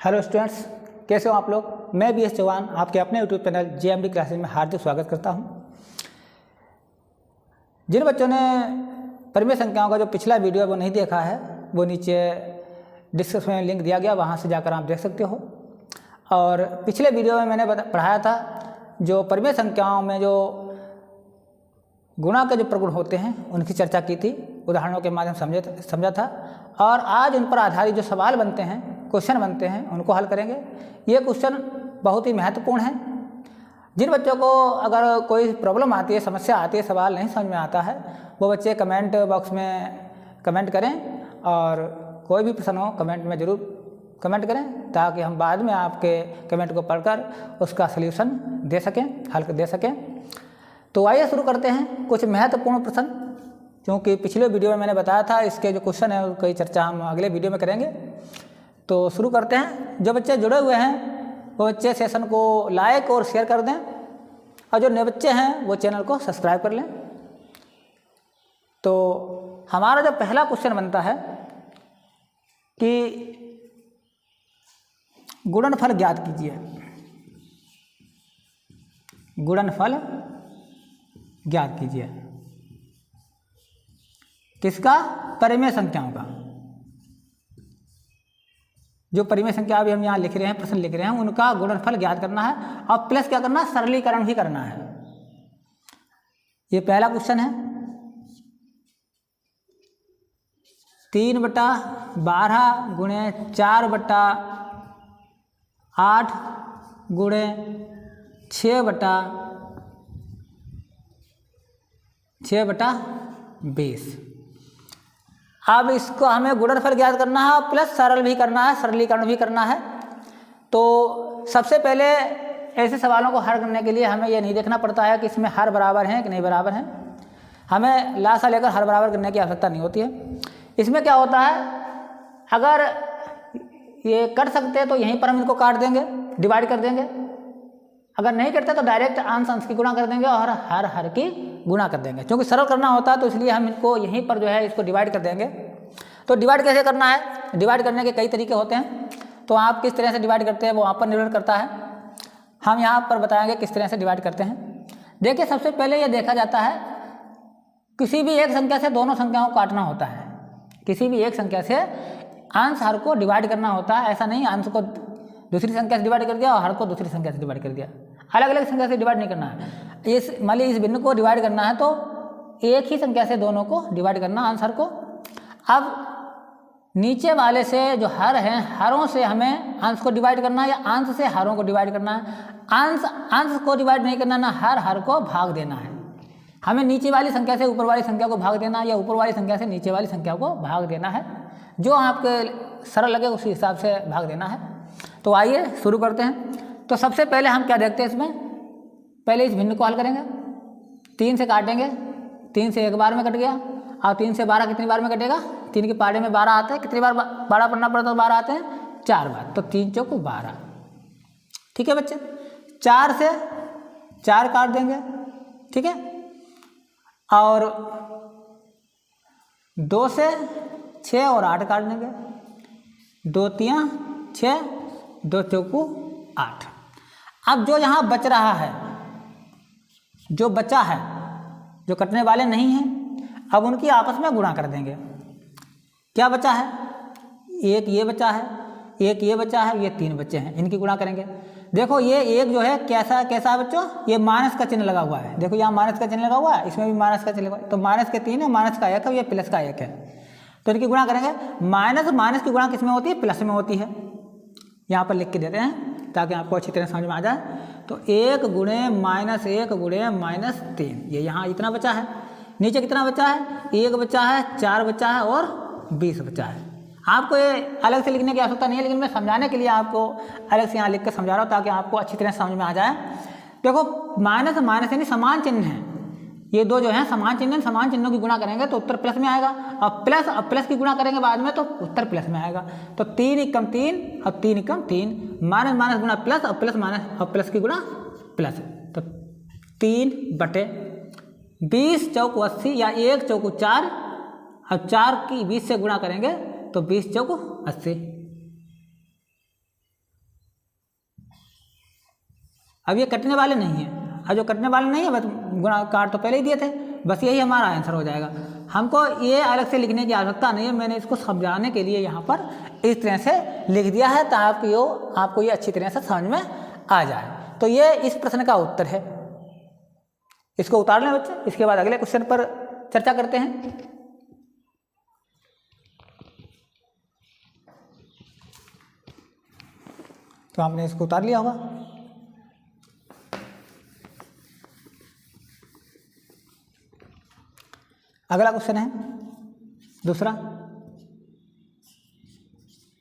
Hello students, कैसे हो आप लोग। मैं BS चौहान आपके अपने यूट्यूब चैनल JMD क्लासेस में हार्दिक स्वागत करता हूं। जिन बच्चों ने परिमेय संख्याओं का जो पिछला वीडियो वो नहीं देखा है, वो नीचे डिस्क्रिप्शन में लिंक दिया गया, वहां से जाकर आप देख सकते हो। और पिछले वीडियो में मैंने पढ़ाया था जो परिमेय संख्याओं में जो गुणा के जो प्रगुण होते हैं उनकी चर्चा की थी, उदाहरणों के माध्यम से समझा था। और आज उन पर आधारित जो सवाल बनते हैं, क्वेश्चन बनते हैं, उनको हल करेंगे। ये क्वेश्चन बहुत ही महत्वपूर्ण है। जिन बच्चों को अगर कोई प्रॉब्लम आती है, समस्या आती है, सवाल नहीं समझ में आता है, वो बच्चे कमेंट बॉक्स में कमेंट करें और कोई भी प्रश्न हो कमेंट में ज़रूर कमेंट करें, ताकि हम बाद में आपके कमेंट को पढ़कर उसका सल्यूशन दे सकें, हल दे सकें। तो आइए शुरू करते हैं कुछ महत्वपूर्ण प्रश्न, क्योंकि पिछले वीडियो में मैंने बताया था इसके जो क्वेश्चन है उसकी चर्चा हम अगले वीडियो में करेंगे। तो शुरू करते हैं। जो बच्चे जुड़े हुए हैं वो बच्चे सेशन को लाइक और शेयर कर दें, और जो नए बच्चे हैं वो चैनल को सब्सक्राइब कर लें। तो हमारा जो पहला क्वेश्चन बनता है कि गुणनफल ज्ञात कीजिए। गुणनफल ज्ञात कीजिए किसका? परिमेय संख्याओं का। जो परिमेय संख्या अभी हम यहाँ लिख रहे हैं, प्रश्न लिख रहे हैं, उनका गुणनफल ज्ञात करना है और प्लस क्या करना है? सरलीकरण भी करना है। ये पहला क्वेश्चन है। 3/12 गुणे 4/8 गुणे 6/20। अब इसको हमें गुणनफल ज्ञात करना है और प्लस सरल भी करना है, सरलीकरण भी करना है। तो सबसे पहले ऐसे सवालों को हल करने के लिए हमें यह नहीं देखना पड़ता है कि इसमें हर बराबर हैं कि नहीं बराबर हैं। हमें लासा लेकर हर बराबर करने की आवश्यकता नहीं होती है। इसमें क्या होता है, अगर ये कट सकते हैं तो यहीं पर हम इनको काट देंगे, डिवाइड कर देंगे। अगर नहीं करते तो डायरेक्ट अंश अंश की गुणा कर देंगे और हर की गुणा कर देंगे। क्योंकि सरल करना होता है तो इसलिए हम इनको यहीं पर जो है इसको डिवाइड कर देंगे। तो डिवाइड कैसे करना है? डिवाइड करने के कई तरीके होते हैं, तो आप किस तरह से डिवाइड करते हैं वो आप पर निर्भर करता है। हम यहाँ पर बताएंगे किस तरह से डिवाइड करते हैं। देखिए, सबसे पहले ये देखा जाता है किसी भी एक संख्या से दोनों संख्याओं को काटना होता है। किसी भी एक संख्या से अंश हर को डिवाइड करना होता है। ऐसा नहीं अंश को दूसरी संख्या से डिवाइड कर दिया और हर को दूसरी संख्या से डिवाइड कर दिया। अलग अलग संख्या से डिवाइड नहीं करना है। मान लीजिए इस भिन्न को डिवाइड करना है तो एक ही संख्या से दोनों को डिवाइड करना, अंश हर को। अब नीचे वाले से जो हर हैं, हरों से हमें अंश को डिवाइड करना है या अंश से हरों को डिवाइड करना है। अंश को डिवाइड नहीं करना, ना हर को भाग देना है। हमें नीचे वाली संख्या से ऊपर वाली संख्या को भाग देना है या ऊपर वाली संख्या से नीचे वाली संख्या को भाग देना है। जो आपके सरल लगे उसी हिसाब से भाग देना है। तो आइए शुरू करते हैं। तो सबसे पहले हम क्या देखते हैं इसमें, पहले इस भिन्न को हल करेंगे। 3 से काटेंगे, 3 से एक बार में कट गया। और 3 से 12 कितनी बार में कटेगा? 3 के पहाड़े में 12 आते हैं। कितनी बार 12 पढ़ना पड़ता है? 12 आते हैं 4 बार। तो 3 चौक 12। ठीक है बच्चे। 4 से 4 काट देंगे, ठीक है। और 2 से 6 और 8 काट देंगे। 2 3 6, 2 चौकू 8। अब जो यहाँ बच रहा है, जो बचा है, जो कटने वाले नहीं हैं, अब उनकी आपस में गुणा कर देंगे। क्या बचा है? एक ये बचा है, एक ये बचा है, ये 3 बच्चे हैं, इनकी गुणा करेंगे। देखो ये एक जो है कैसा है बच्चों? ये माइनस का चिन्ह लगा हुआ है। देखो यहाँ माइनस का चिन्ह लगा हुआ है, इसमें भी माइनस का चिन्ह लगा हुआ है। तो माइनस के 3 है, माइनस का 1 है, ये प्लस का 1 है। तो इनकी गुणा करेंगे। माइनस की गुणा किस में होती है? प्लस में होती है। यहाँ पर लिख के देते हैं ताकि आपको अच्छी तरह समझ में आ जाए। तो 1 गुणे -1 गुणे -3, ये यहाँ इतना बचा है। नीचे कितना बचा है? 1 बचा है, 4 बचा है और 20 बचा है। आपको ये अलग से लिखने की आवश्यकता नहीं है, लेकिन मैं समझाने के लिए आपको अलग से यहाँ लिख कर समझा रहा हूँ ताकि आपको अच्छी तरह समझ में आ जाए। देखो माइनस यानी समान चिन्ह है। ये दो जो हैं समान चिन्ह, समान चिन्हों की गुणा करेंगे तो उत्तर प्लस में आएगा। और प्लस की गुणा करेंगे बाद में तो उत्तर प्लस में आएगा। तो 3 × 3 और 3 × 3, माइनस गुणा प्लस और प्लस माइनस और प्लस की गुणा प्लस। तो 3/20 चौक 80 या 1 चौक 4 और 4 की 20 से गुणा करेंगे तो 20 चौक 80। अब ये कटने वाले नहीं हैं, अब जो कटने वाले नहीं है बस गुणा काट तो पहले ही दिए थे, बस यही हमारा आंसर हो जाएगा। हमको ये अलग से लिखने की आवश्यकता नहीं है, मैंने इसको समझाने के लिए यहाँ पर इस तरह से लिख दिया है ताकि आपको ये अच्छी तरह से समझ में आ जाए। तो ये इस प्रश्न का उत्तर है। इसको उतार लें बच्चे, इसके बाद अगले क्वेश्चन पर चर्चा करते हैं। तो आपने इसको उतार लिया होगा। अगला क्वेश्चन है दूसरा,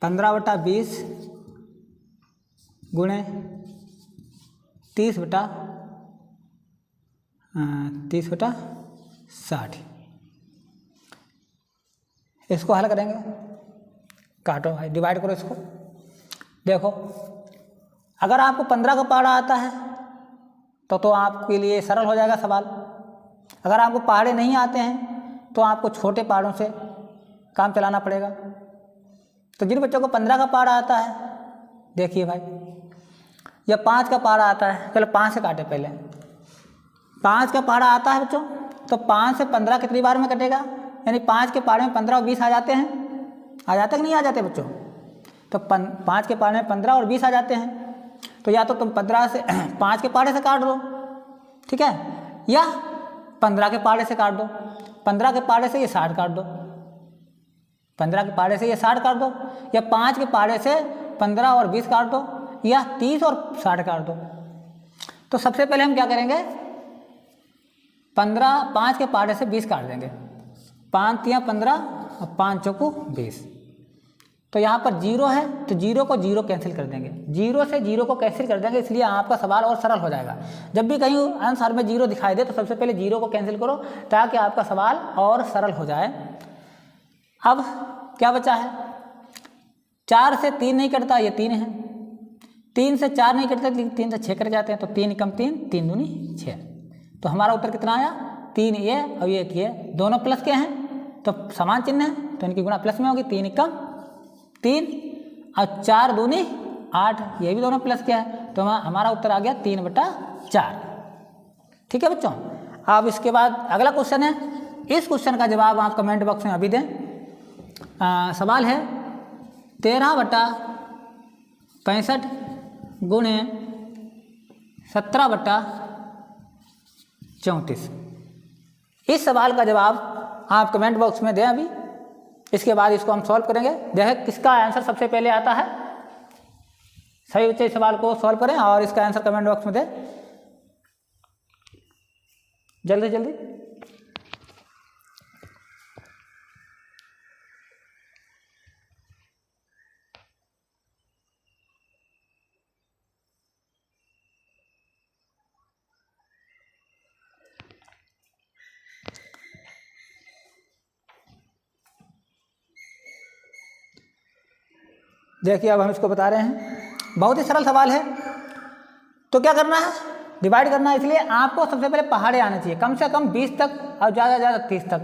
15/20 गुणे 30/60। इसको हल करेंगे, काटो भाई, डिवाइड करो इसको। देखो अगर आपको 15 का पहाड़ा आता है तो आपके लिए सरल हो जाएगा सवाल। अगर आपको पहाड़े नहीं आते हैं तो आपको छोटे पहाड़ों से काम चलाना पड़ेगा। तो जिन बच्चों को 15 का पहाड़ा आता है, देखिए भाई, या 5 का पहाड़ा आता है, चलो 5 से काटे पहले। 5 का पहाड़ा आता है बच्चों, तो 5 से 15 कितनी बार में कटेगा, यानी 5 के पहाड़े में 15 और 20 आ जाते हैं। आ जाते कि नहीं आ जाते बच्चों? तो 5 के पहाड़े में 15 और 20 आ जाते हैं। तो या तो तुम 15 से 5 के पहाड़े से काट दो, ठीक है, या 15 के पहाड़े से काट दो। 15 के पहाड़े से ये 60 काट दो, 15 के पहाड़े से ये 60 काट दो, या 5 के पहाड़े से 15 और 20 काट दो, या 30 और 60 काट दो। तो सबसे पहले हम क्या करेंगे, 5 के पहाड़े से 20 काट देंगे। 5 तियां 15 और 5 चौको 20। तो यहाँ पर 0 है तो 0 को 0 कैंसिल कर देंगे, 0 से 0 को कैंसिल कर देंगे, इसलिए आपका सवाल और सरल हो जाएगा। जब भी कहीं आंसर में 0 दिखाई दे तो सबसे पहले 0 को कैंसिल करो ताकि आपका सवाल और सरल हो जाए। अब क्या बचा है, 4 से 3 नहीं कटता, ये 3 है। 3 से 4 नहीं कटता, 3 से 6 कट जाते हैं, तो 3 कम 3, 3 दूनी 6। तो हमारा उत्तर कितना आया, 3 ये और ये किए, दोनों प्लस के हैं तो समान चिन्ह है, तो इनकी गुणा प्लस में होगी। 3 कम 3 और 4 दूनी 8, ये भी दोनों प्लस क्या है, तो हमारा उत्तर आ गया 3/4। ठीक है बच्चों। अब इसके बाद अगला क्वेश्चन है, इस क्वेश्चन का जवाब आप कमेंट बॉक्स में अभी दें। सवाल है 13/65 गुणे 17/34। इस सवाल का जवाब आप कमेंट बॉक्स में दें अभी। इसके बाद इसको हम सॉल्व करेंगे, देखें किसका आंसर सबसे पहले आता है। सही बच्चे इस सवाल को सॉल्व करें और इसका आंसर कमेंट बॉक्स में दें जल्दी जल्दी। देखिए अब हम इसको बता रहे हैं, बहुत ही सरल सवाल है। तो क्या करना है, डिवाइड करना है। इसलिए आपको सबसे पहले पहाड़े आने चाहिए, कम से कम 20 तक और ज़्यादा से ज़्यादा 30 तक।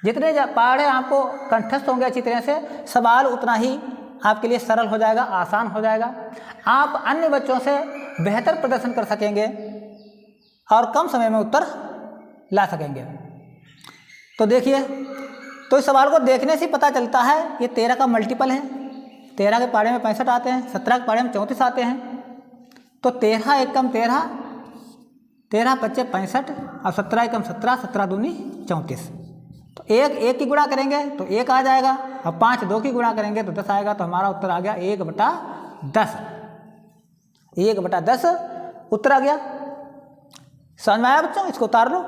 जितने पहाड़े आपको कंठस्थ होंगे अच्छी तरह से, सवाल उतना ही आपके लिए सरल हो जाएगा, आसान हो जाएगा। आप अन्य बच्चों से बेहतर प्रदर्शन कर सकेंगे और कम समय में उत्तर ला सकेंगे। तो देखिए, तो इस सवाल को देखने से पता चलता है ये 13 का मल्टीपल है। 13 के पहाड़े में 65 आते हैं, 17 के पहाड़े में 34 आते हैं। तो 13 एकम 13, 13 पच्चे 65 और 17 एकम 17, 17 दूनी 34। तो 1 की गुणा करेंगे तो 1 आ जाएगा, और 5 2 की गुणा करेंगे तो 10 आएगा। तो हमारा उत्तर आ गया 1/10। 1/10 उत्तर आ गया। समझ में आया बच्चों? इसको उतार लो,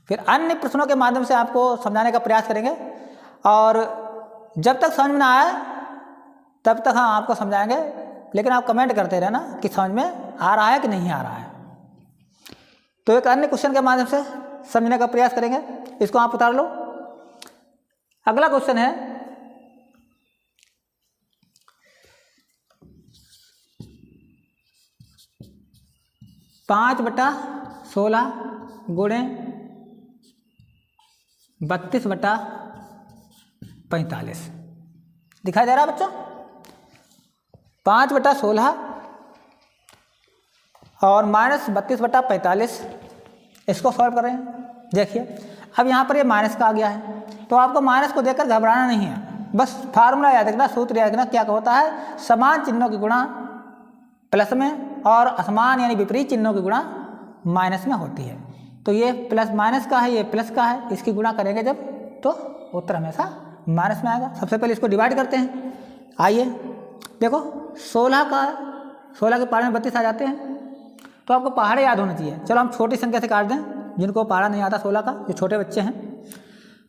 फिर अन्य प्रश्नों के माध्यम से आपको समझाने का प्रयास करेंगे। और जब तक समझ में ना आए तब तक हम आपको समझाएंगे, लेकिन आप कमेंट करते रहना कि समझ में आ रहा है कि नहीं आ रहा है। तो एक अन्य क्वेश्चन के माध्यम से समझने का प्रयास करेंगे, इसको आप उतार लो। अगला क्वेश्चन है 5/16 गुणे 32/45 दिखाई दे रहा है बच्चों? 5/16 और -32/45 इसको सॉल्व कर रहे हैं। देखिए अब यहाँ पर ये माइनस का आ गया है, तो आपको माइनस को देखकर घबराना नहीं है, बस फार्मूला याद रखना, सूत्र याद रखना। क्या होता है, समान चिन्हों की गुणा प्लस में और असमान यानी विपरीत चिन्हों की गुणा माइनस में होती है। तो ये प्लस माइनस का है, ये प्लस का है, इसकी गुणा करेंगे जब तो उत्तर हमेशा माइनस में आएगा। सबसे पहले इसको डिवाइड करते हैं। आइए देखो 16 के पहाड़े में 32 आ जाते हैं, तो आपको पहाड़े याद होना चाहिए। चलो हम छोटी संख्या से काट दें, जिनको पहाड़ा नहीं आता 16 का, जो छोटे बच्चे हैं।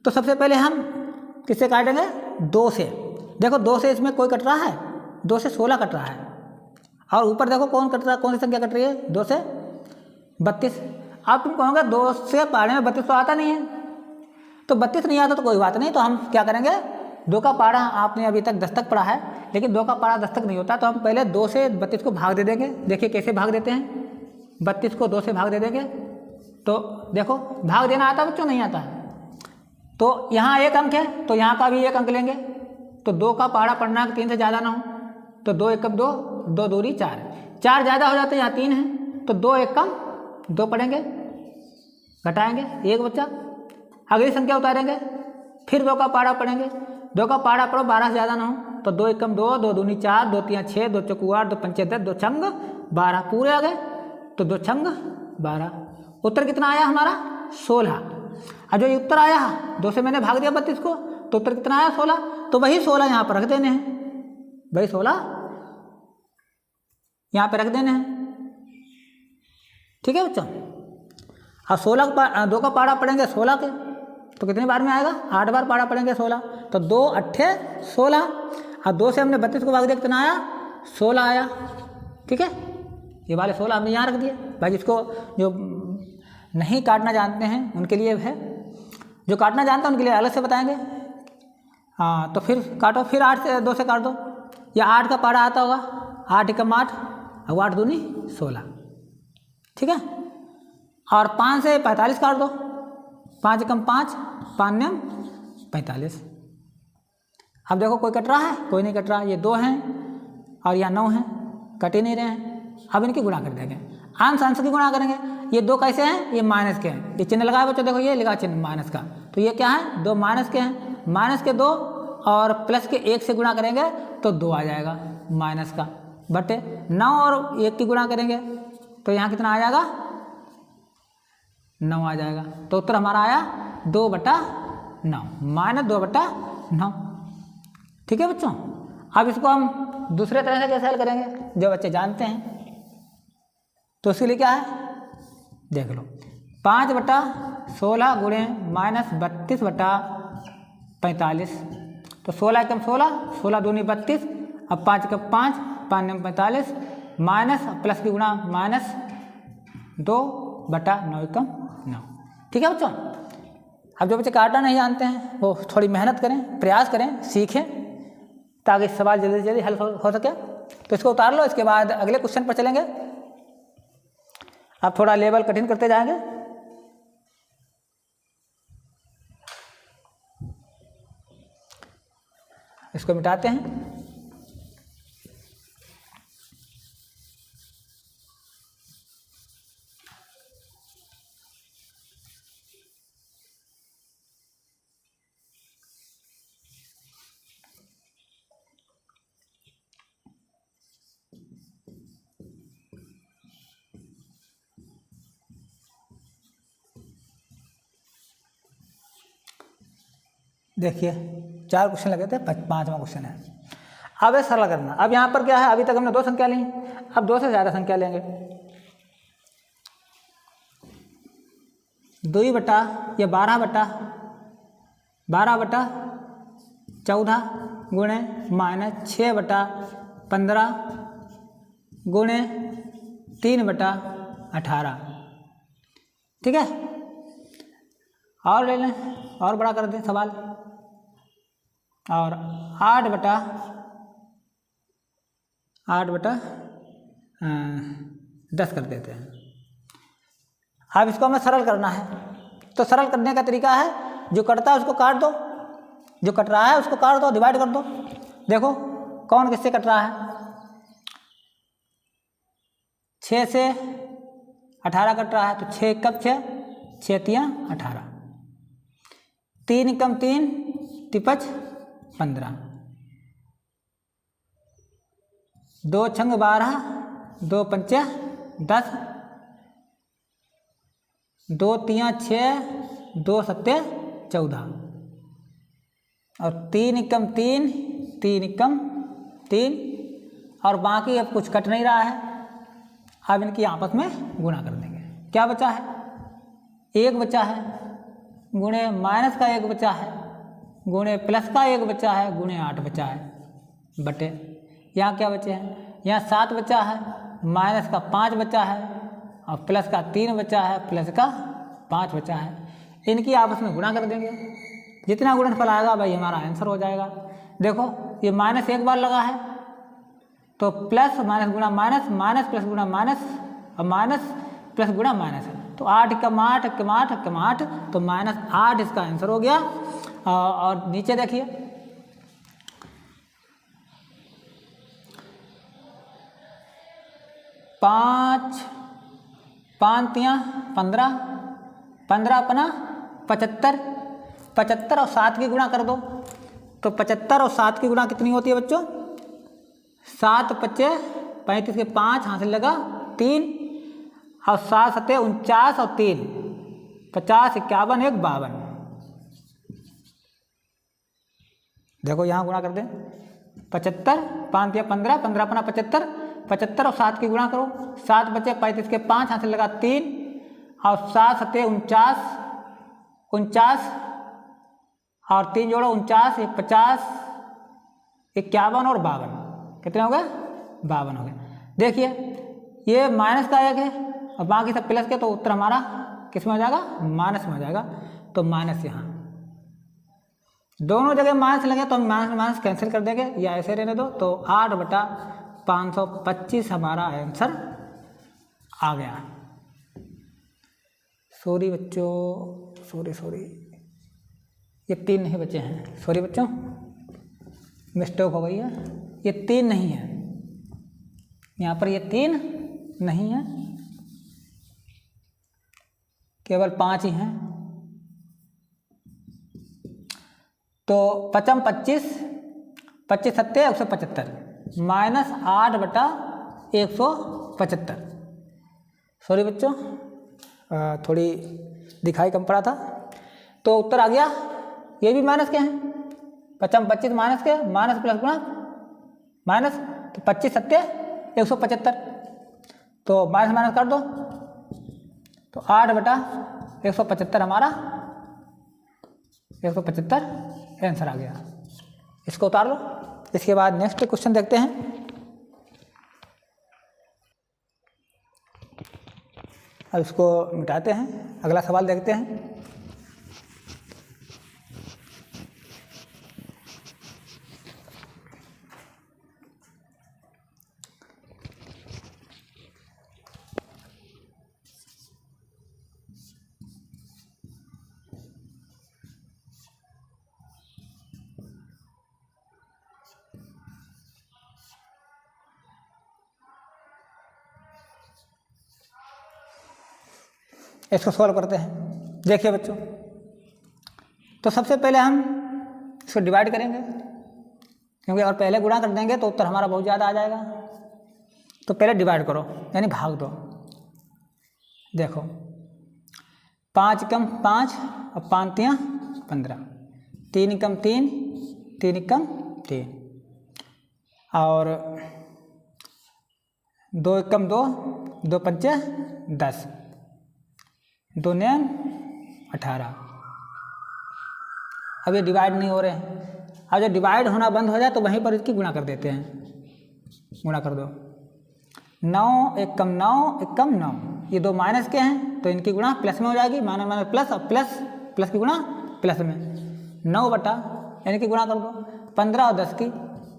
तो सबसे पहले हम किससे काटेंगे, 2 से। देखो 2 से इसमें कोई कट रहा है, 2 से 16 कट रहा है, और ऊपर देखो कौन कट रहा है, कौन सी संख्या कट रही है, 2 से 32। आप तुम कहोगे 2 से पहाड़े में 32 तो आता नहीं है, तो 32 नहीं आता तो कोई बात नहीं, तो हम क्या करेंगे, 2 का पहाड़ा आपने अभी तक 10 तक पढ़ा है, लेकिन 2 का पहाड़ा 10 तक नहीं होता, तो हम पहले 2 से 32 को भाग दे देंगे। देखिए कैसे भाग देते हैं, 32 को 2 से भाग दे देंगे। तो देखो भाग देना आता बच्चों, नहीं आता है, तो यहाँ 1 अंक है, तो यहाँ का भी 1 अंक लेंगे। तो 2 का पहाड़ा पढ़ना है 3 से ज़्यादा ना हो, तो 2 1 2, 2 दूरी 4, 4 ज़्यादा हो जाते हैं, यहाँ 3 है, तो 2 1 कम 2 पढ़ेंगे, घटाएंगे 1 बच्चा, अगली संख्या उतारेंगे, फिर 2 का पहाड़ा पढ़ेंगे, 2 का पहाड़ा पढ़ो 12 से ज़्यादा ना हो, तो 2 1 कम 2, 2 दूनी 4, 2 3 6, 2 चौकू 8, 2 पंचे 10, 2 छंग 12, पूरे आ गए, तो 2 छंग 12। उत्तर कितना आया हमारा, 16। और जो उत्तर आया 2 से मैंने भाग दिया 32 को, तो उत्तर कितना आया, 16। तो वही 16 यहाँ पर रख देने हैं, वही 16 यहाँ पे रख देने हैं, ठीक है बच्चों। अब 2 का पहाड़ा पढ़ेंगे 16 के, तो कितनी बार में आएगा, 8 बार पहाड़ा पढ़ेंगे 16, तो 2 8 16। और 2 से हमने 32 को भाग दिया, कितना आया, 16 आया, ठीक है। ये वाले 16 हमने यहाँ रख दिए भाई। जिसको जो नहीं काटना जानते हैं उनके लिए है, जो काटना जानते हैं उनके लिए अलग से बताएंगे। हाँ तो फिर काटो, फिर 8 से 2 से काट दो, या 8 का पहाड़ा आता होगा, 8 एकम 8 और 8 दूनी 16, ठीक है। और 5 से 45 काट दो, 5 एकम 5, 5 नियम 45। अब देखो कोई कट रहा है, कोई नहीं कट रहा, ये 2 हैं और यहाँ 9 हैं, कट ही नहीं रहे हैं। अब इनकी गुणा कर देंगे, अंश अंश की गुणा करेंगे। ये 2 कैसे हैं, ये माइनस के हैं, ये चिन्ह लगाए बच्चों, देखो ये लिखा चिन्ह माइनस का, तो ये क्या है, 2 माइनस के हैं, माइनस के 2 और प्लस के 1 से गुणा करेंगे तो 2 आ जाएगा माइनस का, बटे 9 और 1 की गुणा करेंगे तो यहाँ कितना आ जाएगा, 9 आ जाएगा। तो उत्तर हमारा आया 2/9, -2/9, ठीक है बच्चों। अब इसको हम दूसरे तरह से कैसे हल करेंगे, जो बच्चे जानते हैं, तो उसके लिए क्या है, देख लो, 5/16 गुणे -32/45, तो 16 एकम 16, 16 दूनी 32, अब 5 एकम 5, 5 नियम 45, माइनस प्लस की गुणा -2/9 एकम 9, ठीक है बच्चों। अब जो बच्चे काटना नहीं जानते हैं वो थोड़ी मेहनत करें, प्रयास करें, सीखें, ताकि सवाल जल्दी से जल्दी हल हो सके। तो इसको उतार लो, इसके बाद अगले क्वेश्चन पर चलेंगे। अब थोड़ा लेवल कठिन करते जाएंगे। इसको मिटाते हैं। देखिए 4 क्वेश्चन लगे थे, 5वां क्वेश्चन है। अब ये सरल करना। अब यहाँ पर क्या है, अभी तक हमने 2 संख्या ली, अब 2 से ज़्यादा संख्या लेंगे। 2 बटा या 12/14 गुणे -6/15 गुणे 3/18, ठीक है। और ले लें, और बड़ा कर दें सवाल, और 8/10 कर देते हैं। अब इसको हमें सरल करना है, तो सरल करने का तरीका है, जो कटता है उसको काट दो, जो कट रहा है उसको काट दो, डिवाइड कर दो। देखो कौन किससे कट रहा है, 6 से 18 कट रहा है तो 6 कब 6, 6 तियाँ 18, 3 कम 3 तिपच 15, 2 छंग 12, 2 पंचे 10, 2 तियाँ 6, 2 सत्ते 14 और 3 कम 3, 3 कम 3 और बाकी अब कुछ कट नहीं रहा है। अब इनकी आपस में गुणा कर देंगे। क्या बचा है? 1 बचा है, गुणे माइनस का 1 बचा है, गुणे प्लस का 1 बचा है, गुणे 8 बचा है, बटे यहाँ क्या बचे हैं? यहाँ 7 बचा है, माइनस का 5 बचा है और प्लस का 3 बचा है, प्लस का 5 बचा है। इनकी आपस में गुणा कर देंगे। जितना गुणनफल आएगा भाई हमारा आंसर हो जाएगा। देखो ये माइनस एक बार लगा है तो प्लस माइनस गुणा माइनस, माइनस प्लस गुणा माइनस और माइनस प्लस गुणा माइनस, तो 8 कम 8 कम 8 कम 8 तो -8 इसका आंसर हो गया। और नीचे देखिए 5 5 तियाँ 15, 15 अपना 75, 75 और 7 की गुणा कर दो तो 75 और 7 की गुणा कितनी होती है बच्चों? 7 पच्चे 35 के 5 हाथ से लगा 3 और 7 सत्ते 49 और 3 50, 51, 1 52। देखो यहाँ गुणा कर दें 75, 5 या 15, 15 अपना 75, 75 और 7 की गुणा करो, 7 बचे 35 के 5 हाथ से लगा 3 और 7 सत्ते 49, 49 और 3 जोड़ो 49, 50, 51 और 52, कितने हो गए? 52 हो गए। देखिए ये माइनस का 1 है और बाकी सब प्लस के, तो उत्तर हमारा किस में हो जाएगा? माइनस में हो जाएगा। तो माइनस यहाँ दोनों जगह माइनस लगे तो हम माइनस माइनस कैंसिल कर देंगे या ऐसे रहने दो। तो 8/525 हमारा आंसर आ गया। सॉरी बच्चों, सॉरी ये 3 नहीं बचे हैं, सॉरी बच्चों मिस्टेक हो गई है, ये 3 नहीं है, यहाँ पर ये 3 नहीं है, केवल 5 ही हैं। तो 5 25, 25 सत्ते 175 -8/175। सॉरी बच्चों थोड़ी दिखाई कम पड़ा था। तो उत्तर आ गया, ये भी माइनस के हैं, 5 25 माइनस के, माइनस प्लस गुणा माइनस, तो 25 सत्ते 175, तो माइनस माइनस कर दो तो 8/175 हमारा 175 आंसर आ गया। इसको उतार लो। इसके बाद नेक्स्ट क्वेश्चन देखते हैं। अब इसको मिटाते हैं, अगला सवाल देखते हैं। इसको सॉल्व करते हैं। देखिए बच्चों, तो सबसे पहले हम इसको डिवाइड करेंगे, क्योंकि और पहले गुणा कर देंगे तो उत्तर हमारा बहुत ज़्यादा आ जाएगा। तो पहले डिवाइड करो यानी भाग दो। देखो 5 कम 5 और 5 तियाँ 15, 3 कम 3, 3 कम 3 और 2 कम 2, 2 पंचे 10, 2 9 18। अब ये डिवाइड नहीं हो रहे हैं। अब जब डिवाइड होना बंद हो जाए तो वहीं पर इसकी गुणा कर देते हैं। गुणा कर दो, 9 1 कम 9, 1 कम 9, ये 2 माइनस के हैं तो इनकी गुणा प्लस में हो जाएगी, माइनस माइनस प्लस और प्लस प्लस की गुणा प्लस में, 9 बटा यानी कि गुणा कर दो 15 और 10 की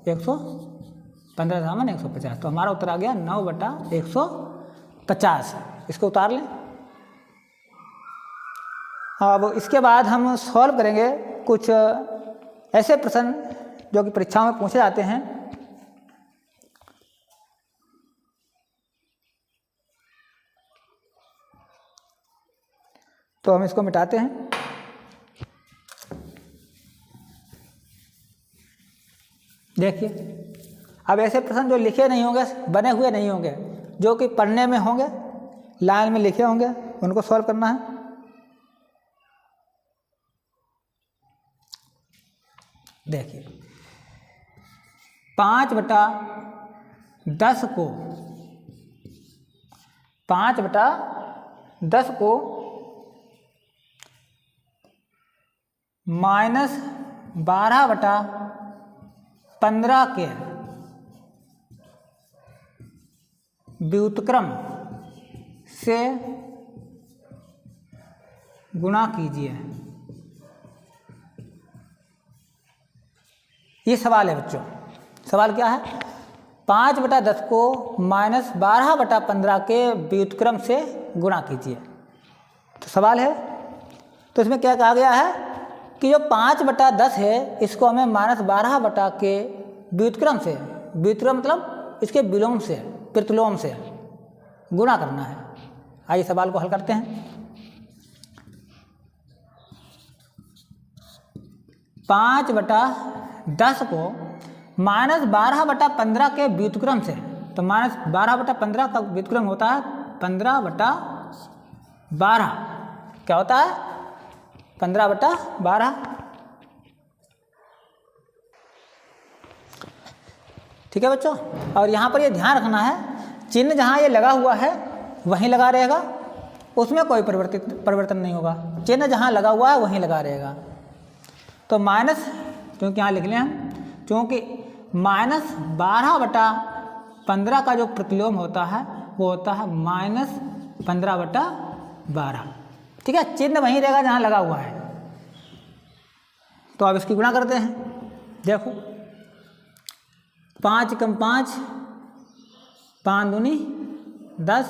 115 सामान 150। तो हमारा उत्तर आ गया 9/150। इसको उतार लें। अब इसके बाद हम सॉल्व करेंगे कुछ ऐसे प्रश्न जो कि परीक्षाओं में पूछे जाते हैं। तो हम इसको मिटाते हैं। देखिए, अब ऐसे प्रश्न जो लिखे नहीं होंगे, बने हुए नहीं होंगे, जो कि पढ़ने में होंगे, लाइन में लिखे होंगे, उनको सॉल्व करना है। देखिए, 5/10 को 5/10 को -12/15 के व्युत्क्रम से गुणा कीजिए। ये सवाल है बच्चों। सवाल क्या है? 5/10 को -12/15 के व्युत्क्रम से गुणा कीजिए। तो सवाल है, तो इसमें क्या कहा गया है कि जो 5/10 है इसको हमें -12 के व्युत्क्रम से, व्युत्क्रम मतलब इसके विलोम से, प्रतिलोम से गुणा करना है। आइए सवाल को हल करते हैं। 5/10 को -12/15 के व्युत्क्रम से, तो -12/15 का व्युत्क्रम होता है 15/12। क्या होता है? 15/12। ठीक है बच्चों। और यहाँ पर ये ध्यान रखना है, चिन्ह जहाँ ये लगा हुआ है वहीं लगा रहेगा, उसमें कोई परिवर्तन नहीं होगा। चिन्ह जहाँ लगा हुआ है वहीं लगा रहेगा। तो माइनस, क्योंकि यहाँ लिख लें हम, क्योंकि -12/15 का जो प्रतिलोम होता है वो होता है -15/12। ठीक है, चिन्ह वहीं रहेगा जहाँ लगा हुआ है। तो अब इसकी गुणा करते हैं। देखो, 5 × 5 5 दूनी 10।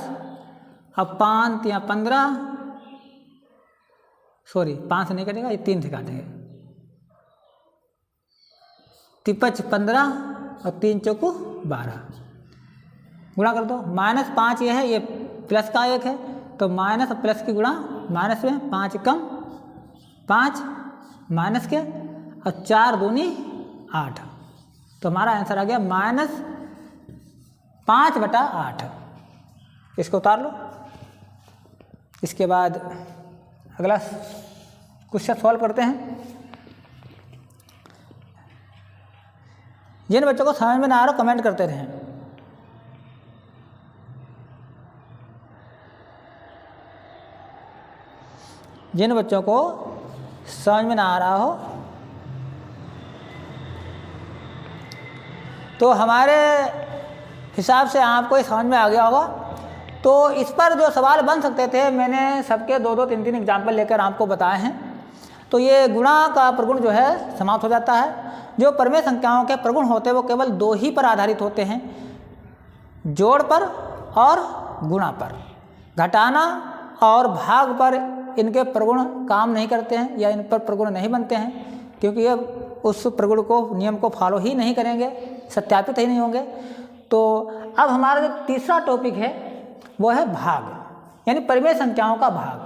अब 5 या 15, सॉरी 5 से नहीं कटेगा, ये 3 से काटेंगे। 3×5 15 और 3 चौको 12। गुणा कर दो। -5 ये है, ये प्लस का 1 है, तो माइनस और प्लस की गुणा, माइनस में 5 कम 5 माइनस के, और 4 दूनी 8। तो हमारा आंसर आ गया -5/8। इसको उतार लो। इसके बाद अगला क्वेश्चन सॉल्व करते हैं। जिन बच्चों को समझ में ना आ रहा कमेंट करते रहें। जिन बच्चों को समझ में ना आ रहा हो, तो हमारे हिसाब से आपको ये समझ में आ गया होगा। तो इस पर जो सवाल बन सकते थे, मैंने सबके 2-2, 3-3 एग्जाम्पल लेकर आपको बताए हैं। तो ये गुणा का प्रगुण जो है समाप्त हो जाता है। जो परमेय संख्याओं के प्रगुण होते हैं वो केवल 2 ही पर आधारित होते हैं, जोड़ पर और गुणा पर। घटाना और भाग पर इनके प्रगुण काम नहीं करते हैं, या इन पर प्रगुण नहीं बनते हैं, क्योंकि ये उस प्रगुण को, नियम को फॉलो ही नहीं करेंगे, सत्यापित ही नहीं होंगे। तो अब हमारा जो तीसरा टॉपिक है वो है भाग, यानी परिमेय संख्याओं का भाग।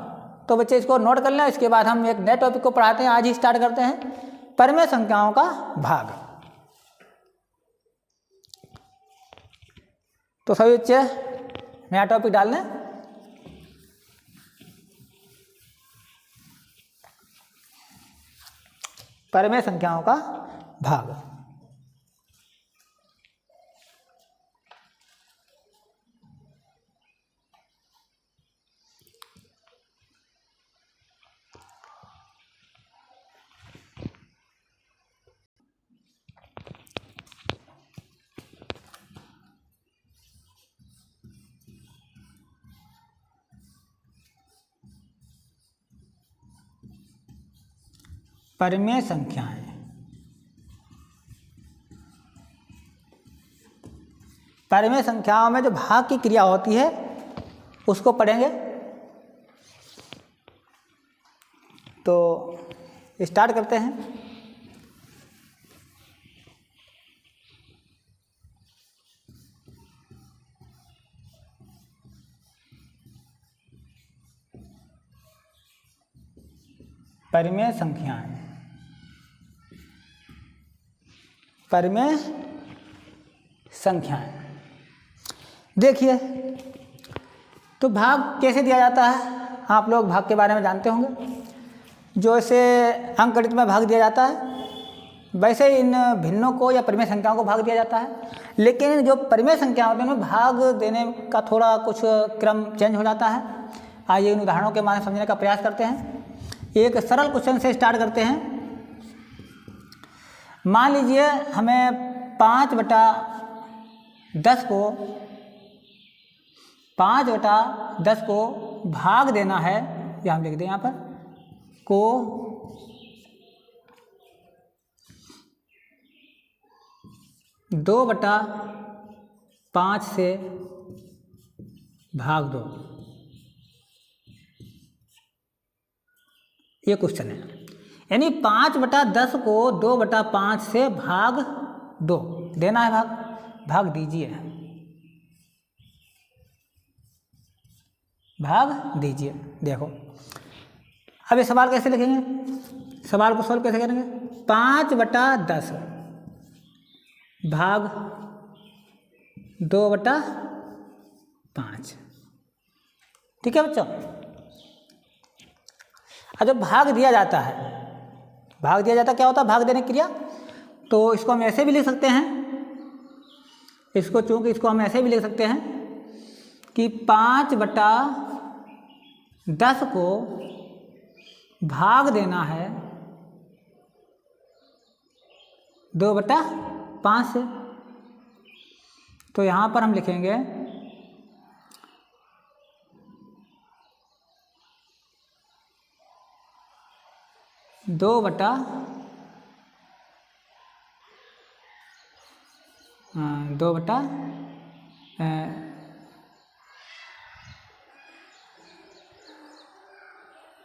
तो बच्चे इसको नोट कर लें। इसके बाद हम एक नए टॉपिक को पढ़ाते हैं, आज ही स्टार्ट करते हैं, परिमेय संख्याओं का भाग। तो सभी बच्चे नया टॉपिक डाल लें। परिमेय संख्याओं का भाग। परिमेय संख्याएं। परिमेय संख्याओं में जो भाग की क्रिया होती है उसको पढ़ेंगे। तो स्टार्ट करते हैं। परिमेय संख्याएं, परिमेय संख्याएं। देखिए तो भाग कैसे दिया जाता है, आप लोग भाग के बारे में जानते होंगे। जो इसे अंकगणित में भाग दिया जाता है वैसे इन भिन्नों को या परिमेय संख्याओं को भाग दिया जाता है, लेकिन जो परिमेय संख्या होते हैं उनमें भाग देने का थोड़ा कुछ क्रम चेंज हो जाता है। आइए इन उदाहरणों के माध्यम समझने का प्रयास करते हैं। एक सरल क्वेश्चन से स्टार्ट करते हैं। मान लीजिए हमें 5/10 को भाग देना है, या हम लिख दें यहाँ पर को 2/5 से भाग दो। ये क्वेश्चन है, यानी 5/10 को 2/5 से भाग दो देना है। भाग दीजिए, भाग दीजिए। देखो अब ये सवाल कैसे लिखेंगे, सवाल को सॉल्व कैसे करेंगे। 5/10 भाग 2/5, ठीक है बच्चों। जब भाग दिया जाता है, भाग दिया जाता क्या होता है, भाग देने की क्रिया। तो इसको हम ऐसे भी लिख सकते हैं, इसको हम ऐसे भी लिख सकते हैं कि 5/10 को भाग देना है 2/5 से। तो यहाँ पर हम लिखेंगे 2/5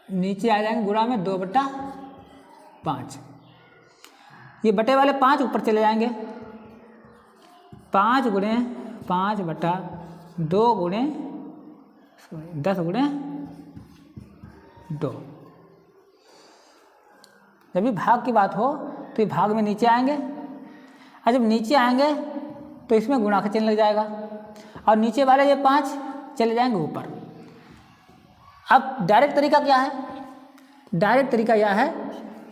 नीचे आ जाएंगे गुणा में 2/5। ये बटे वाले 5 ऊपर चले जाएंगे। 5 गुणे 5/2 गुणे 10 गुणे 2। जब भी भाग की बात हो तो ये भाग में नीचे आएंगे, और जब नीचे आएंगे तो इसमें गुणा का चिन्ह लग जाएगा, और नीचे वाले ये 5 चले जाएंगे ऊपर। अब डायरेक्ट तरीका क्या है, डायरेक्ट तरीका यह है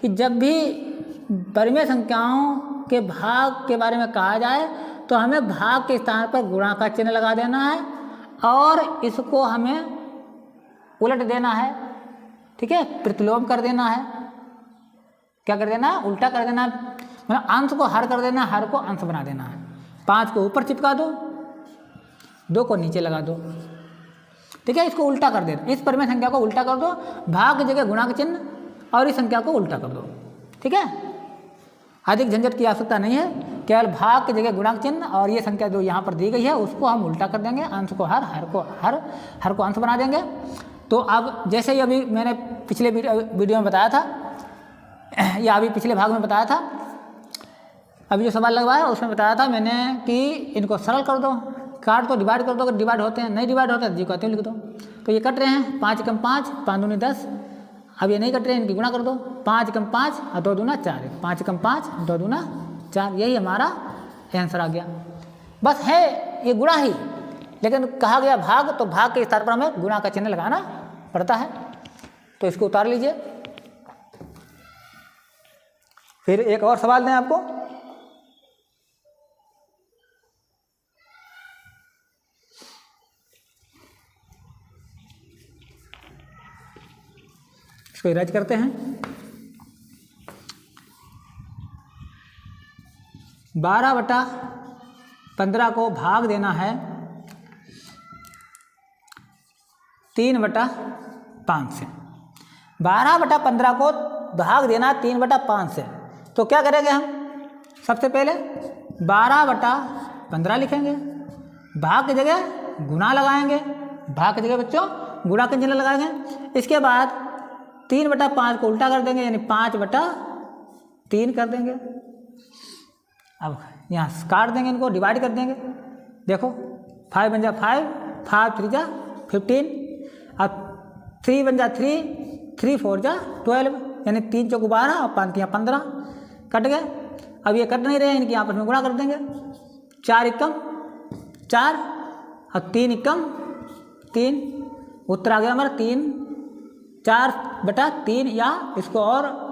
कि जब भी परिमेय संख्याओं के भाग के बारे में कहा जाए तो हमें भाग के स्थान पर गुणा का चिन्ह लगा देना है, और इसको हमें उलट देना है, ठीक है, प्रतिलोम कर देना है। क्या कर देना, उल्टा कर देना, मतलब अंश को हर कर देना, हर को अंश बना देना है। 5 को ऊपर चिपका दो, 2 को नीचे लगा दो, ठीक है। इसको उल्टा कर देना, इस परिमेय संख्या को उल्टा कर दो, भाग की जगह गुणा का चिन्ह, और इस संख्या को उल्टा कर दो, ठीक है। अधिक झंझट की आवश्यकता नहीं है, केवल भाग की जगह गुणा का चिन्ह, और ये संख्या जो यहाँ पर दी गई है उसको हम उल्टा कर देंगे, अंश को हर को अंश बना देंगे। तो अब जैसे ही अभी मैंने पिछले वीडियो में बताया था, या अभी पिछले भाग में बताया था, अभी जो सवाल लगवाया उसमें बताया था मैंने कि इनको सरल कर दो, काट दो, डिवाइड कर दो। अगर डिवाइड होते हैं, नहीं डिवाइड होते हैं जी कहते हैं लिख दो। तो ये कट रहे हैं, 5 × 5 5 दूनी 10। अब ये नहीं कट रहे हैं, इनकी गुणा कर दो, 5 × 5 और 2 दूना 4, 5 × 5 2 दूना 4। यही हमारा आंसर आ गया। बस है ये गुणा ही, लेकिन कहा गया भाग, तो भाग के स्थान पर हमें गुणा का चिन्ह लगाना पड़ता है। तो इसको उतार लीजिए। फिर एक और सवाल दें आपको। इसको इरेज करते हैं। 12/15 को भाग देना है 3/5 से। 12/15 को भाग देना 3/5 से, तो क्या करेंगे हम, सबसे पहले 12/15 लिखेंगे, भाग की जगह गुणा लगाएंगे, भाग की जगह बच्चों गुणा का चिन्ह लगाएंगे। इसके बाद 3/5 को उल्टा कर देंगे, यानी 5/3 कर देंगे। अब यहाँ काट देंगे, इनको डिवाइड कर देंगे। देखो 5 बन जा 5, 5 3 जा 15, अब 3 बन जा 3, 3 4 जा 12, यानी 3 चौको 12 और 5 तियां 15 कट गए। अब ये कट नहीं रहे, इनकी आपस में गुणा कर देंगे। 4 एकम 4 और 3 एकम 3, उत्तर आ गया हमारा 3, 4/3, या इसको और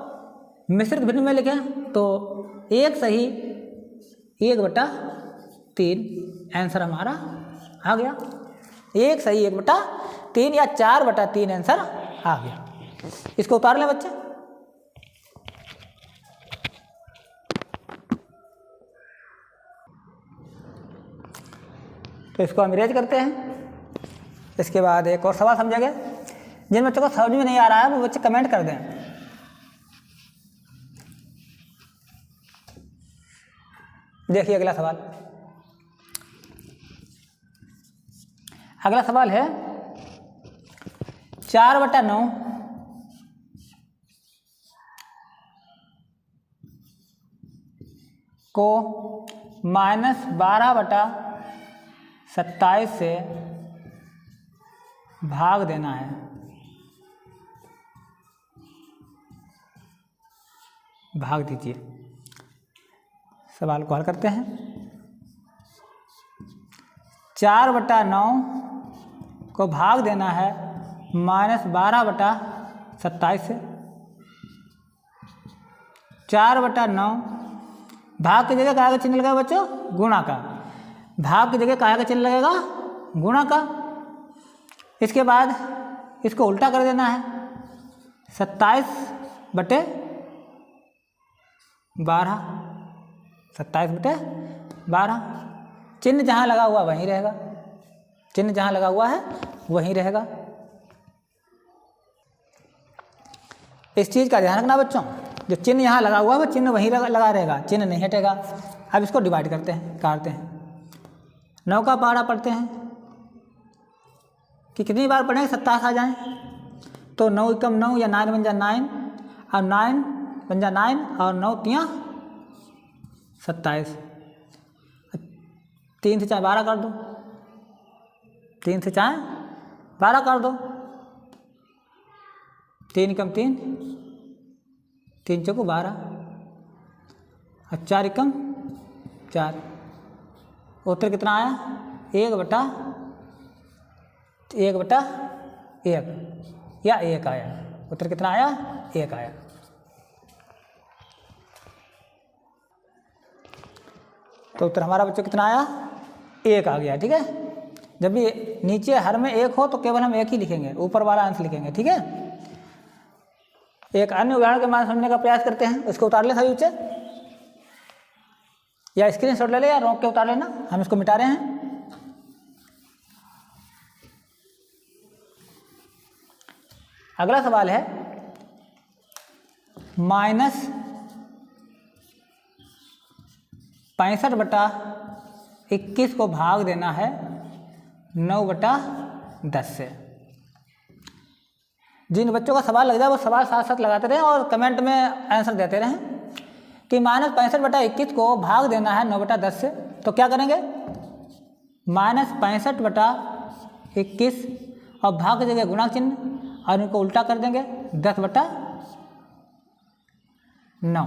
मिश्रित भिन्न में लिखें तो 1 सही 1/3 आंसर हमारा आ गया। 1 सही 1/3 या 4/3 आंसर आ गया। इसको उतार लें बच्चे। तो इसको हम इरेज करते हैं। इसके बाद एक और सवाल समझेंगे। जिन बच्चों को समझ में नहीं आ रहा है वो बच्चे कमेंट कर दें। देखिए अगला सवाल। अगला सवाल है 4/9 को -12/27 से भाग देना है। भाग दीजिए। सवाल को हल करते हैं। 4/9 को भाग देना है -12/27 से। 4/9 भाग की जगह क्या का चिन्ह लगेगा बच्चों? गुणा का। भाग की जगह क्या का चिन्ह लगेगा? गुणा का। इसके बाद इसको उल्टा कर देना है। 27/12 27/12। चिन्ह जहाँ लगा हुआ वहीं रहेगा। चिन्ह जहाँ लगा हुआ है वहीं रहेगा। इस चीज़ का ध्यान रखना बच्चों, जो चिन्ह यहाँ लगा हुआ है वो चिन्ह वहीं लगा रहेगा, चिन्ह नहीं हटेगा। अब इसको डिवाइड करते हैं, काटते हैं। 9 का पहाड़ा पढ़ते हैं कि कितनी बार पढ़ेंगे 27 आ जाएं। तो 9 एकम 9 या 9 बन जा 9 और 9 बन जा 9 और 9 तियां 27। 3 से चाहे 12 कर दो। 3 से चाहे 12 कर दो। 3 एकम 3, 3 चौको 12 और 4 एकम 4। उत्तर कितना आया? 1/1 या 1 आया। उत्तर कितना आया? 1 आया। तो उत्तर हमारा बच्चों कितना आया? 1 आ गया। ठीक है। जब भी नीचे हर में 1 हो तो केवल हम 1 ही लिखेंगे, ऊपर वाला अंश लिखेंगे। ठीक है। एक अन्य उदाहरण के मान समझने का प्रयास करते हैं। उसको उतार ले सभी बच्चे, या स्क्रीनशॉट ले ले या रोक के उतार लेना। हम इसको मिटा रहे हैं। अगला सवाल है -65/21 को भाग देना है 9/10 से। जिन बच्चों का सवाल लग जाए वो सवाल साथ साथ लगाते रहें और कमेंट में आंसर देते रहें कि -65/21 को भाग देना है 9/10 से। तो क्या करेंगे? -65/21 और भाग की जगह गुणा चिन्ह और इनको उल्टा कर देंगे 10/9।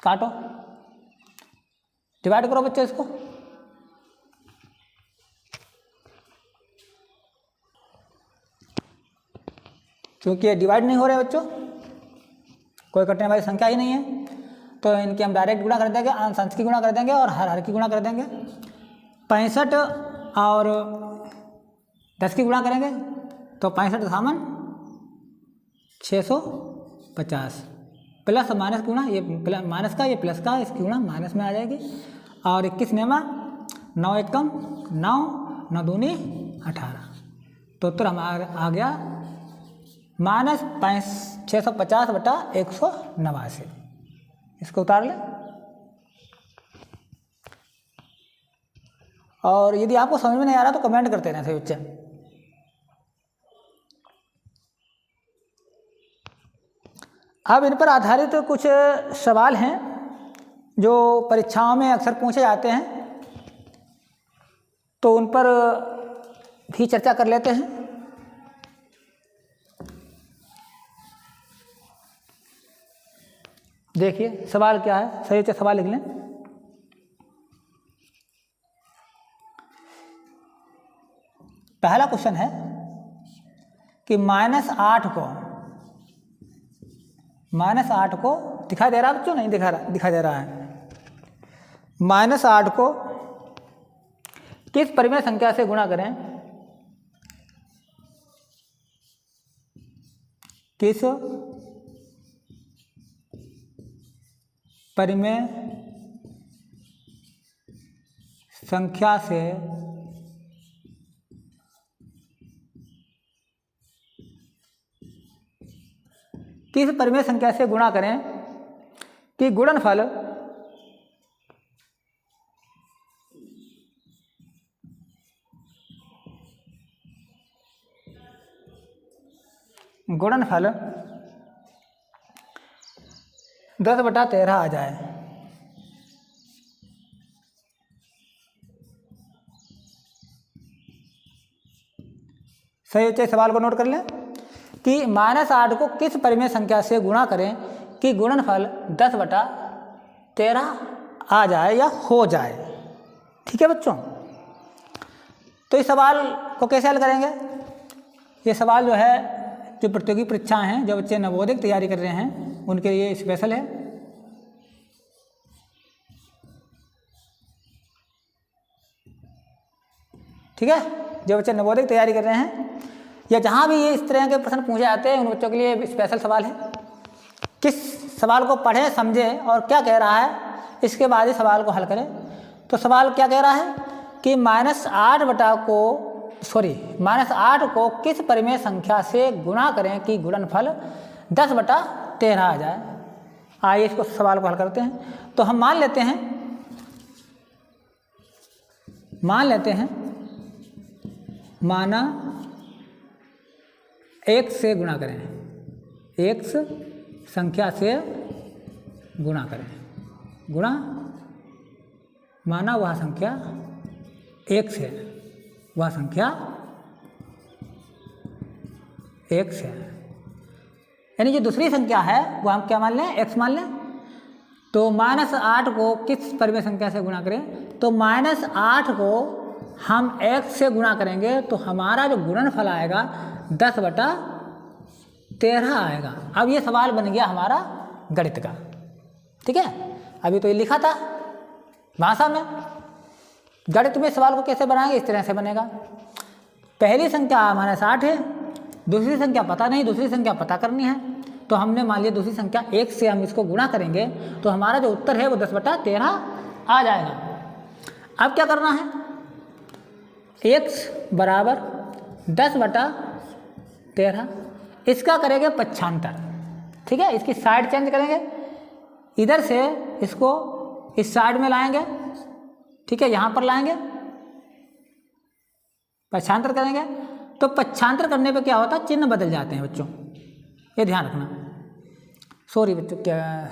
काटो, डिवाइड करो बच्चों इसको। क्योंकि ये डिवाइड नहीं हो रहे बच्चों, कोई कटने वाली संख्या ही नहीं है, तो इनकी हम डायरेक्ट गुणा कर देंगे, अंश अंश की गुणा कर देंगे और हर हर की गुणा कर देंगे। 65 और 10 की गुणा करेंगे तो 65 650 प्लस माइनस की गुणा, ये माइनस का, ये प्लस का, इसकी गुणा माइनस में आ जाएगी। और 21 नेमा 9 एकम 9, 9 दूनी 18। तो उत्तर हमारा आ गया -650/189। इसको उतार लें। और यदि आपको समझ में नहीं आ रहा तो कमेंट करते रहना सही बच्चे। अब इन पर आधारित कुछ सवाल हैं जो परीक्षाओं में अक्सर पूछे जाते हैं, तो उन पर भी चर्चा कर लेते हैं। देखिए सवाल क्या है, सही से सवाल लिख लें। पहला क्वेश्चन है कि -8 को दिखाई दे रहा है बच्चों? नहीं दिखाई दे रहा है। -8 को किस परिमेय संख्या से गुणा करें? किस परिमेय संख्या से गुणा करें कि गुणनफल गुणनफल 10/13 आ जाए। सही उच्च सवाल को नोट कर लें कि -8 को किस परिमेय संख्या से गुणा करें कि गुणनफल 10/13 आ जाए या हो जाए। ठीक है बच्चों, तो इस सवाल को कैसे हल करेंगे? ये सवाल जो है, जो प्रतियोगी परीक्षाएं हैं, जो बच्चे नवोदय की तैयारी कर रहे हैं उनके लिए स्पेशल है। ठीक है, जो बच्चे नवोदय की तैयारी कर रहे हैं या जहाँ भी ये इस तरह के प्रश्न पूछे जाते हैं उन बच्चों के लिए स्पेशल सवाल है। किस सवाल को पढ़ें, समझें और क्या कह रहा है, इसके बाद ही सवाल को हल करें। तो सवाल क्या कह रहा है कि -8 को किस परिमेय संख्या से गुणा करें कि गुणनफल 10/13 आ जाए। आइए इसको सवाल को हल करते हैं। तो हम मान लेते हैं माना x से गुणा करें, x संख्या से गुणा करें, गुणा माना वह संख्या x है, वह संख्या x है, यानी जो दूसरी संख्या है वो हम क्या मान लें, x मान लें। तो -8 को किस परिमेय संख्या से गुणा करें? तो -8 को हम x से गुणा करेंगे तो हमारा जो गुणनफल आएगा 10/13 आएगा। अब ये सवाल बन गया हमारा गणित का। ठीक है, अभी तो ये लिखा था भाषा में। गणित में सवाल को कैसे बनाएंगे? इस तरह से बनेगा। पहली संख्या -8 है, दूसरी संख्या पता नहीं, दूसरी संख्या पता करनी है। तो हमने मान लिया दूसरी संख्या 1 से हम इसको गुणा करेंगे तो हमारा जो उत्तर है वो 10/13 आ जाएगा। अब क्या करना है? x बराबर 10/13, इसका करेंगे पक्षांतर। ठीक है, इसकी साइड चेंज करेंगे, इधर से इसको इस साइड में लाएंगे। ठीक है, यहाँ पर लाएंगे, पक्षांतर करेंगे। तो पक्षांतर करने पे क्या होता है? चिन्ह बदल जाते हैं बच्चों, ये ध्यान रखना। सॉरी बच्चों, क्या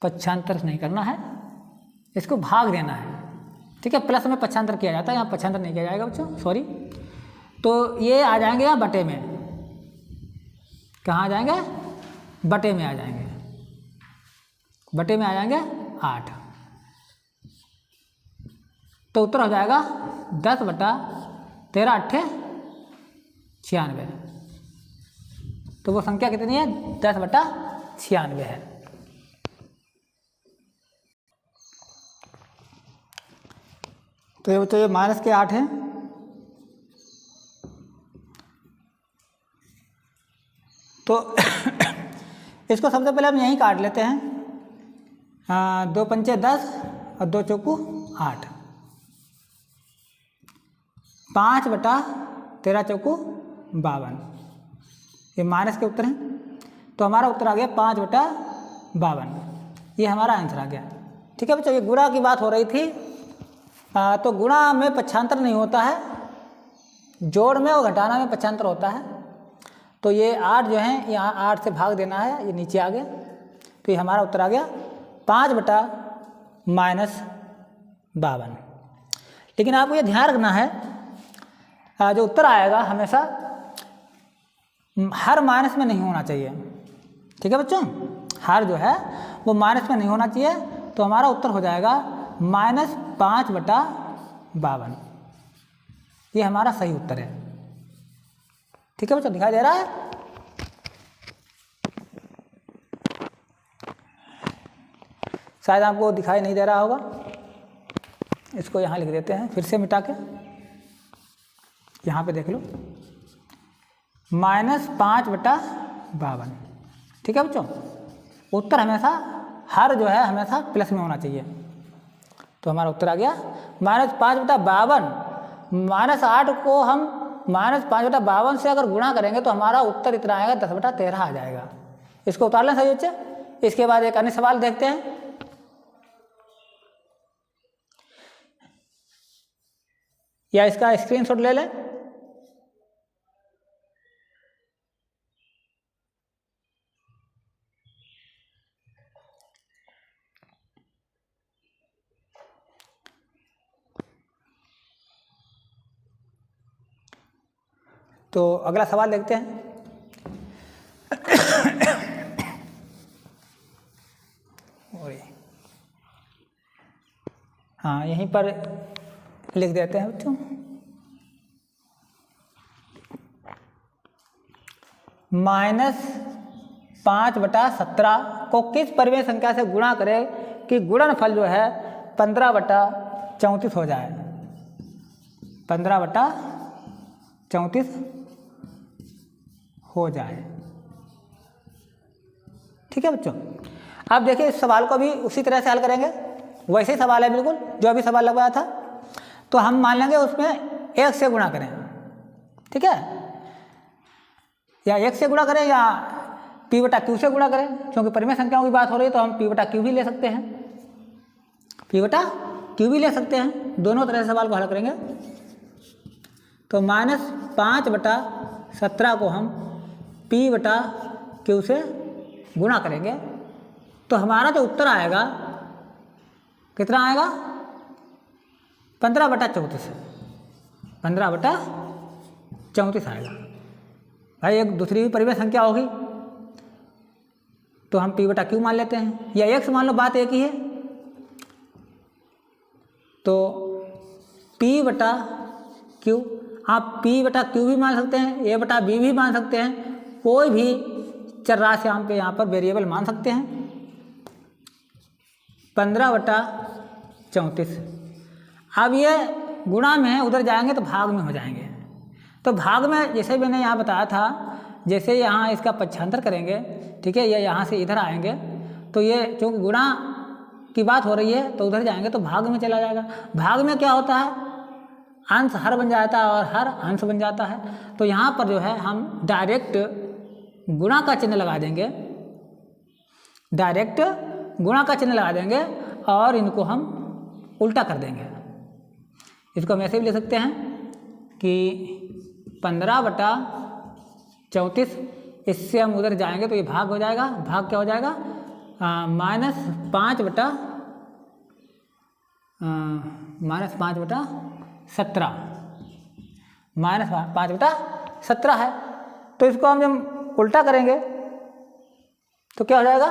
पक्षांतर नहीं करना है, इसको भाग देना है। ठीक है, प्लस में पक्षांतर किया जाता है, यहाँ पक्षांतर नहीं किया जाएगा बच्चों, सॉरी। तो ये आ जाएंगे यहाँ बटे में, कहाँ आ जाएंगे? बटे में आ जाएंगे, बटे में आ जाएंगे 8। तो उत्तर हो जाएगा 10/13 8 96। तो वो संख्या कितनी है? 10/96 है। तो ये बच्चों ये -8 है। तो इसको सबसे पहले हम यहीं काट लेते हैं। 2 पंचे 10 और 2 चौकू 8, 5/13 चौकू 52। ये माइनस के उत्तर हैं, तो हमारा उत्तर आ गया 5/52। ये हमारा आंसर आ गया। ठीक है बच्चों, ये गुणा की बात हो रही थी। तो गुणा में पक्षांतर नहीं होता है, जोड़ में और घटाना में पक्षांतर होता है। तो ये 8 जो है, यहाँ 8 से भाग देना है, ये नीचे आ गया। तो ये हमारा उत्तर आ गया 5/-52। लेकिन आपको ये ध्यान रखना है जो उत्तर आएगा हमेशा हर माइनस में नहीं होना चाहिए। ठीक है बच्चों, हर जो है वो माइनस में नहीं होना चाहिए। तो हमारा उत्तर हो जाएगा -5/52। ये हमारा सही उत्तर है। ठीक है बच्चों, दिखाई दे रहा है? शायद आपको दिखाई नहीं दे रहा होगा। इसको यहाँ लिख देते हैं फिर से मिटा के। यहाँ पे देख लो, -5/52। ठीक है बच्चों, उत्तर हमेशा हर जो है हमेशा प्लस में होना चाहिए। तो हमारा उत्तर आ गया -5/52। -8 को हम -5/52 से अगर गुणा करेंगे तो हमारा उत्तर इतना आएगा 10/13 आ जाएगा। इसको उतार लें सही बच्चे। इसके बाद एक अन्य सवाल देखते हैं। या इसका स्क्रीनशॉट ले लें। तो अगला सवाल देखते हैं। हाँ, यहीं पर लिख देते हैं बच्चों। -5/17 को किस परिमेय संख्या से गुणा करें कि गुणनफल जो है 15/34 हो जाए। 15/34 हो जाए। ठीक है बच्चों, अब देखिए इस सवाल को भी उसी तरह से हल करेंगे। वैसे ही सवाल है बिल्कुल जो अभी सवाल लगवाया था। तो हम मान लेंगे उसमें 1 से गुणा करें। ठीक है, या 1 से गुणा करें या p/q से गुणा करें। क्योंकि परिमेय संख्याओं की बात हो रही है तो हम p/q भी ले सकते हैं, p/q भी ले सकते हैं। दोनों तरह से सवाल को हल करेंगे। तो -5/17 को हम p/q से गुणा करेंगे तो हमारा जो उत्तर आएगा कितना आएगा? 15/34। 15/34 आएगा। भाई एक दूसरी भी परिमेय संख्या होगी तो हम p/q मान लेते हैं, या x मान लो, बात एक ही है। तो p/q, आप p/q भी मान सकते हैं, a/b भी मान सकते हैं। कोई भी चर राशि हम पे यहाँ पर वेरिएबल मान सकते हैं। 15/34। अब ये गुणा में है, उधर जाएंगे तो भाग में हो जाएंगे। तो भाग में जैसे मैंने यहाँ बताया था, जैसे यहाँ इसका पक्षांतर करेंगे, ठीक है, ये यहाँ से इधर आएंगे तो ये चूँकि गुणा की बात हो रही है तो उधर जाएंगे तो भाग में चला जाएगा। भाग में क्या होता है? अंश हर बन जाता है और हर अंश बन जाता है। तो यहाँ पर जो है हम डायरेक्ट गुणा का चिन्ह लगा देंगे, डायरेक्ट गुणा का चिन्ह लगा देंगे और इनको हम उल्टा कर देंगे। इसको हम ऐसे भी ले सकते हैं कि 15/34, इससे हम उधर जाएंगे तो ये भाग हो जाएगा। भाग क्या हो जाएगा? -5/17 -5/17 है। तो इसको हम जब उल्टा करेंगे तो क्या हो जाएगा?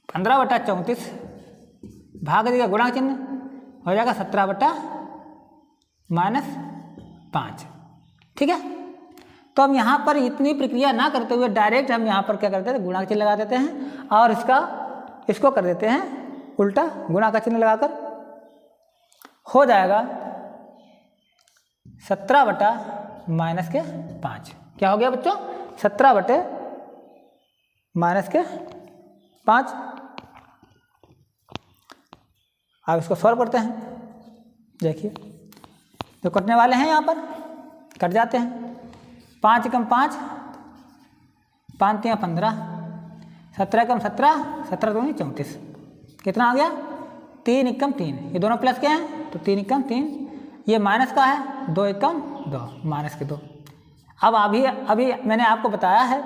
15/34 भाग देगा गुणा चिन्ह हो जाएगा 17/-5। ठीक है, तो हम यहाँ पर इतनी प्रक्रिया ना करते हुए डायरेक्ट हम यहाँ पर क्या करते हैं? गुणा का चिन्ह लगा देते हैं और इसको कर देते हैं उल्टा, गुणा का चिन्ह लगाकर हो जाएगा 17/-5। क्या हो गया बच्चों? 17/-5। अब इसको सॉल्व करते हैं। देखिए जो कटने वाले हैं यहाँ पर कट जाते हैं। 5 × 5 5 × 15, 17 × 17 17 × 34। कितना आ गया? 3 × 3। ये दोनों प्लस के हैं तो 3 × 3। ये माइनस का है, 2 × 2 माइनस के 2। अब अभी मैंने आपको बताया है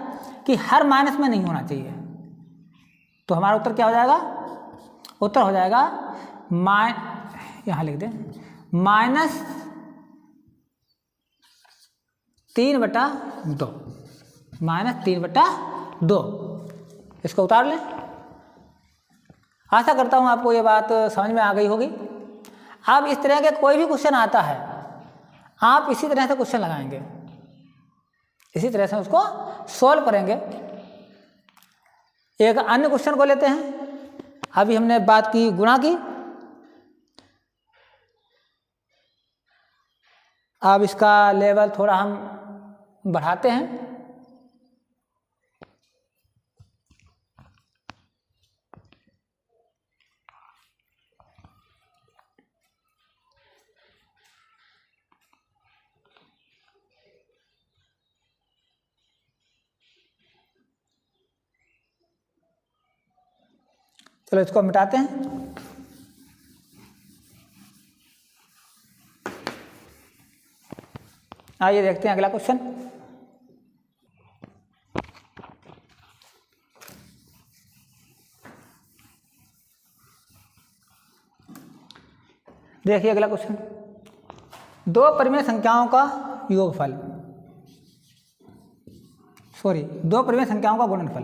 कि हर माइनस में नहीं होना चाहिए। तो हमारा उत्तर क्या हो जाएगा? उत्तर हो जाएगा यहाँ लिख दें -3/2, -3/2। इसको उतार लें। आशा करता हूँ आपको ये बात समझ में आ गई होगी। अब इस तरह के कोई भी क्वेश्चन आता है, आप इसी तरह से क्वेश्चन लगाएंगे, इसी तरह से उसको सॉल्व करेंगे। एक अन्य क्वेश्चन को लेते हैं। अभी हमने बात की गुणा की, अब इसका लेवल थोड़ा हम बढ़ाते हैं। चलो इसको मिटाते हैं। आइए देखते हैं अगला क्वेश्चन। देखिए अगला क्वेश्चन, दो परिमेय संख्याओं का योगफल, दो परिमेय संख्याओं का गुणनफल,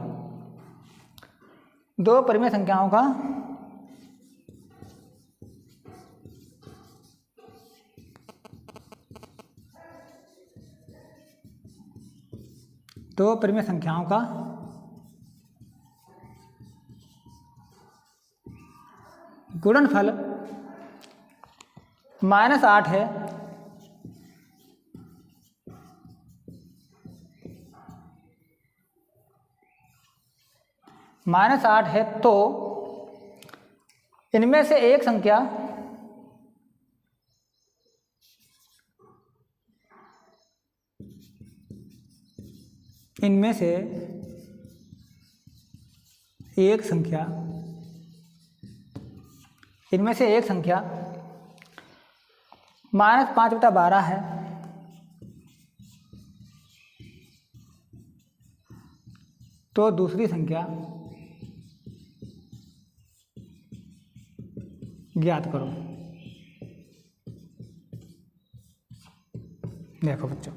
दो परिमेय संख्याओं का गुणनफल -8 है, -8 है, तो इनमें से एक संख्या -5/12 है, तो दूसरी संख्या ज्ञात करो। देखो बच्चों,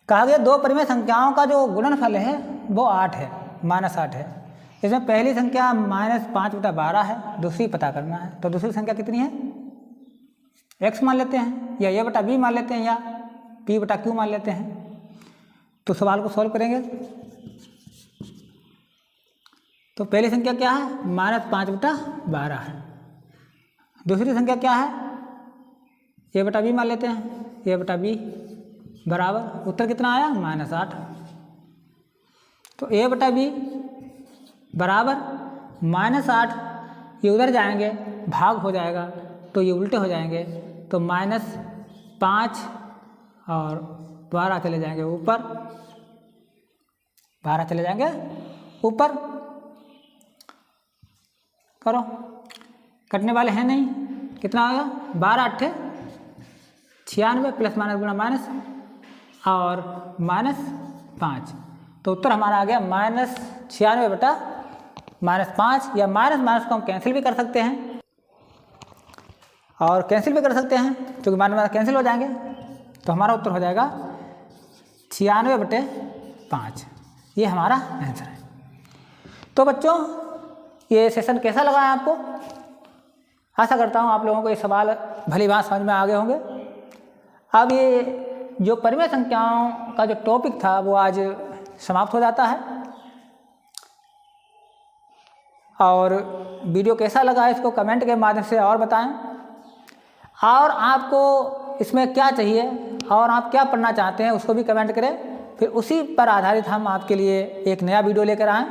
कहा गया दो परिमेय संख्याओं का जो गुणनफल है वो 8 है, -8 है। इसमें पहली संख्या -5/12 है, दूसरी पता करना है। तो दूसरी संख्या कितनी है? x मान लेते हैं, या a/b मान लेते हैं, या p/q मान लेते हैं। तो सवाल को सॉल्व करेंगे। तो पहली संख्या क्या है? -5/12 है। दूसरी संख्या क्या है? a/b मान लेते हैं, a/b बराबर, उत्तर कितना आया? -8। तो a/b बराबर -8, ये उधर जाएंगे, भाग हो जाएगा, तो ये उल्टे हो जाएंगे। तो -5 और 12 चले जाएंगे ऊपर, 12 चले जाएंगे ऊपर। करो, कटने वाले हैं नहीं। कितना आएगा? 12×8 = 96, प्लस माइनस गुणा माइनस और -5। तो उत्तर हमारा आ गया -96/-5, या माइनस को हम कैंसिल भी कर सकते हैं, और कैंसिल भी कर सकते हैं क्योंकि माइनस कैंसिल हो जाएंगे। तो हमारा उत्तर हो जाएगा 96/5। ये हमारा आंसर है। तो बच्चों, ये सेशन कैसा लगा है आपको? आशा करता हूँ आप लोगों को ये सवाल भली बात समझ में आ गए होंगे। अब ये जो परिमेय संख्याओं का जो टॉपिक था वो आज समाप्त हो जाता है। और वीडियो कैसा लगा इसको कमेंट के माध्यम से और बताएं, और आपको इसमें क्या चाहिए और आप क्या पढ़ना चाहते हैं उसको भी कमेंट करें। फिर उसी पर आधारित हम आपके लिए एक नया वीडियो लेकर आएँ।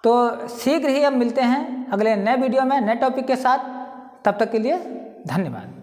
तो शीघ्र ही अब मिलते हैं अगले नए वीडियो में नए टॉपिक के साथ। तब तक के लिए धन्यवाद।